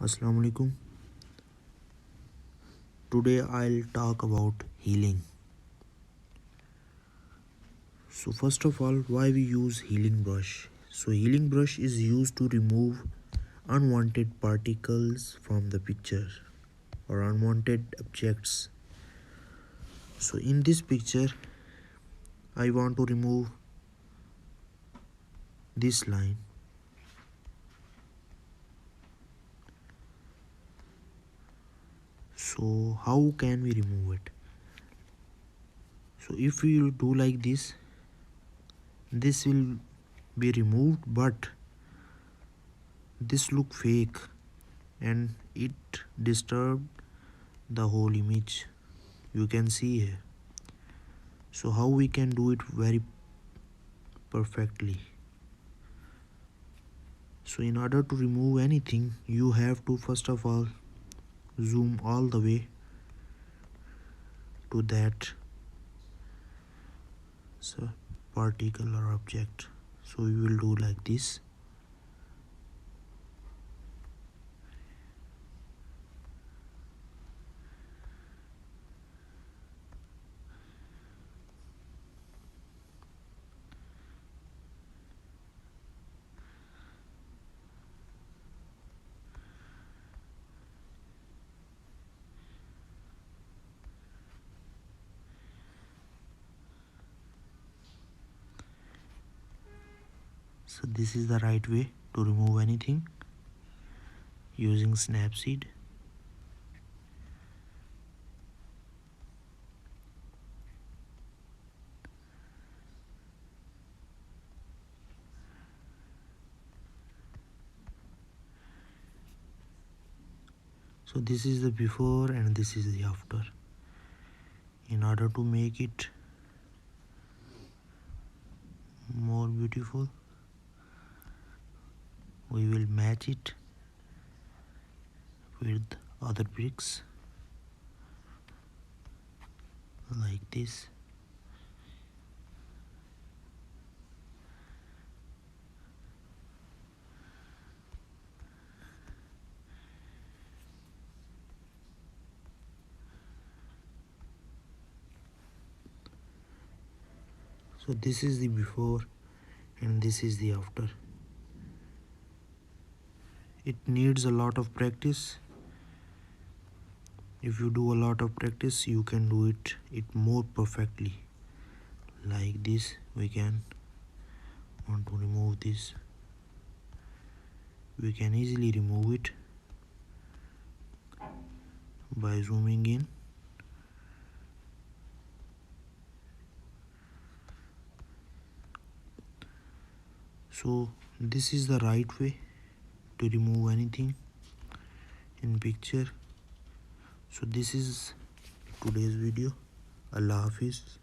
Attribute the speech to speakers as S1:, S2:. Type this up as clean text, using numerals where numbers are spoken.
S1: Assalamu alaikum. Today I'll talk about healing. So first of all, why we use healing brush? So healing brush is used to remove unwanted particles from the picture or unwanted objects. So in this picture I want to remove this line. So how can we remove it? So if we do like this will be removed, but this look fake and it disturbed the whole image. You can see here. So how we can do it very perfectly? So in order to remove anything, you have to first of all zoom all the way to that particle or object. So we will do like this. So this is the right way to remove anything using Snapseed. So this is the before and this is the after. In order to make it more beautiful, we will match it with other bricks like this. So this is the before and this is the after. It needs a lot of practice. If you do a lot of practice, you can do it more perfectly. Like this, we can want to remove this. We can easily remove it by zooming in. So this is the right way to remove anything in picture. So this is today's video. Allah Hafiz.